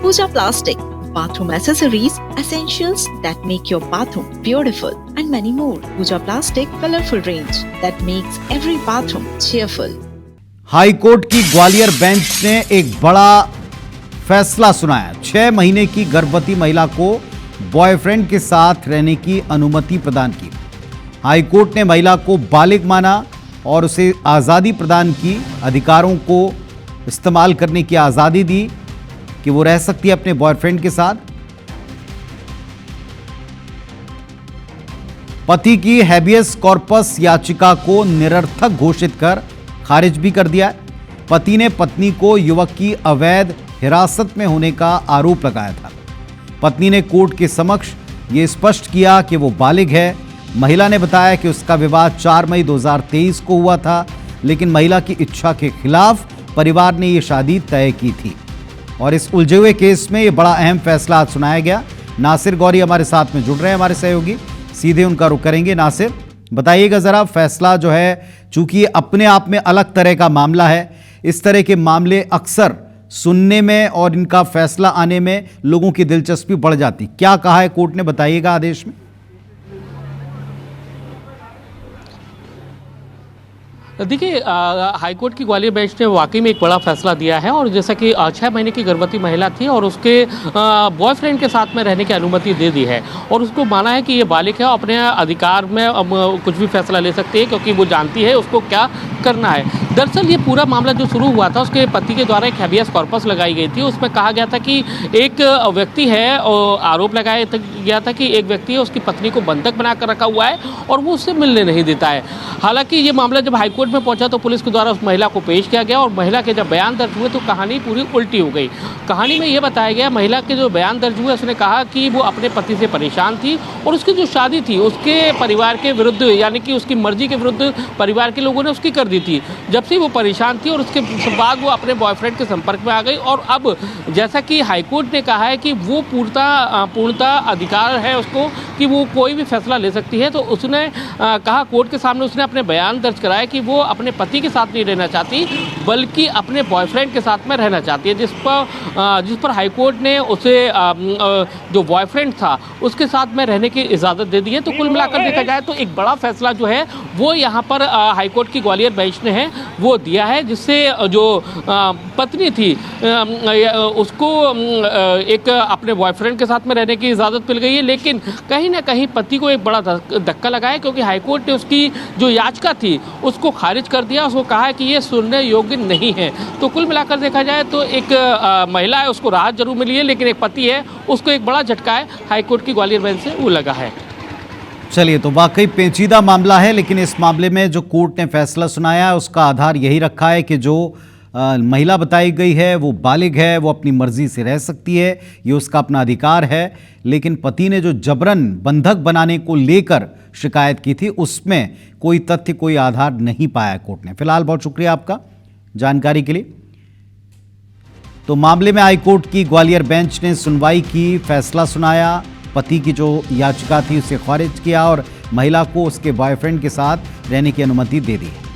Pooja Plastic, bathroom accessories, essentials that make your bathroom beautiful, and many more. Pooja Plastic colorful range that makes every bathroom cheerful. High court की Gwalior bench ने एक बड़ा फैसला सुनाया। 6 महीने की गर्भवती महिला को बॉयफ्रेंड के साथ रहने की अनुमति प्रदान की। हाई कोर्ट ने महिला को बालिग माना और उसे आज़ादी प्रदान की, अधिकारों को इस्तेमाल करने की आज़ादी दी कि वो रह सकती है अपने बॉयफ्रेंड के साथ। पति की हैबियस कॉर्पस याचिका को निरर्थक घोषित कर खारिज भी कर दिया है। पति ने पत्नी को युवक की अवैध हिरासत में होने का आरोप लगाया था। पत्नी ने कोर्ट के समक्ष ये स्पष्ट किया कि वो बालिग है। महिला ने बताया कि उसका विवाह 4 मई 2023 को हुआ था, लेकिन महिला की इच्छा के खिलाफ परिवार ने ये शादी तय की थी। और इस उलझे हुए केस में ये बड़ा अहम फैसला आज सुनाया गया। नासिर गौरी हमारे साथ में जुड़ रहे हैं, हमारे सहयोगी, सीधे उनका रुख करेंगे। नासिर, बताइएगा जरा, फैसला जो है, चूंकि ये अपने आप में अलग तरह का मामला है, इस तरह के मामले अक्सर सुनने में और इनका फैसला आने में लोगों की दिलचस्पी बढ़ जाती। क्या कहा है कोर्ट ने, बताइएगा आदेश में। देखिए, हाईकोर्ट की ग्वालियर बेंच ने वाकई में एक बड़ा फैसला दिया है। और जैसा कि 6 महीने की गर्भवती महिला थी और उसके बॉयफ्रेंड के साथ में रहने की अनुमति दे दी है और उसको माना है कि ये बालिग है, अपने अधिकार में कुछ भी फैसला ले सकती है क्योंकि वो जानती है उसको क्या करना है। दरअसल ये पूरा मामला जो शुरू हुआ था, उसके पति के द्वारा एक हैबियस कॉर्पस लगाई गई थी। उसमें कहा गया था कि एक व्यक्ति है, आरोप लगाया गया था कि एक व्यक्ति है, उसकी पत्नी को बंधक बनाकर रखा हुआ है और वो उससे मिलने नहीं देता है। हालांकि ये मामला जब हाईकोर्ट में पहुंचा तो पुलिस के द्वारा उस महिला को पेश किया गया और महिला के जब बयान दर्ज हुए तो कहानी पूरी उल्टी हो गई। कहानी में ये बताया गया, महिला के जो बयान दर्ज हुए उसने कहा कि वो अपने पति से परेशान थी और उसकी जो शादी थी उसके परिवार के विरुद्ध, यानी कि उसकी मर्जी के विरुद्ध परिवार के लोगों ने उसकी कर दी थी। जब से वो परेशान थी और उसके बाद वो अपने बॉयफ्रेंड के संपर्क में आ गई और अब जैसा कि हाईकोर्ट ने कहा है कि वो पूर्णतः अधिकार है उसको कि वो कोई भी फैसला ले सकती है, तो उसने कहा कोर्ट के सामने, उसने अपने बयान दर्ज कराया कि वो अपने पति के साथ नहीं रहना चाहती बल्कि अपने बॉयफ्रेंड के साथ में रहना चाहती है, जिस पर हाईकोर्ट ने उसे जो बॉयफ्रेंड था उसके साथ में रहने की इजाज़त दे दी है। तो कुल मिलाकर देखा जाए तो एक बड़ा फैसला जो है वो यहाँ पर हाईकोर्ट की ग्वालियर बेंच ने है वो दिया है, जिससे जो पत्नी थी उसको एक अपने बॉयफ्रेंड के साथ में रहने की इजाज़त मिल गई है। लेकिन कहीं ना कहीं पति को एक बड़ा धक्का लगा है क्योंकि हाईकोर्ट ने उसकी जो याचिका थी उसको खारिज कर दिया। उसको कहा है कि ये सुनने योग्य नहीं है। तो कुल मिलाकर देखा जाए तो एक महिला है उसको राहत जरूर मिली है, लेकिन एक पति है उसको एक बड़ा झटका है हाईकोर्ट की ग्वालियर बेंच से वो लगा है। चलिए, तो वाकई पेचीदा मामला है, लेकिन इस मामले में जो कोर्ट ने फैसला सुनाया है उसका आधार यही रखा है कि जो महिला बताई गई है वो बालिग है, वो अपनी मर्जी से रह सकती है, ये उसका अपना अधिकार है। लेकिन पति ने जो जबरन बंधक बनाने को लेकर शिकायत की थी उसमें कोई तथ्य, कोई आधार नहीं पाया कोर्ट ने। फिलहाल बहुत शुक्रिया आपका जानकारी के लिए। तो मामले में हाईकोर्ट की ग्वालियर बेंच ने सुनवाई की, फैसला सुनाया, पति की जो याचिका थी उसे खारिज किया और महिला को उसके बॉयफ्रेंड के साथ रहने की अनुमति दे दी है।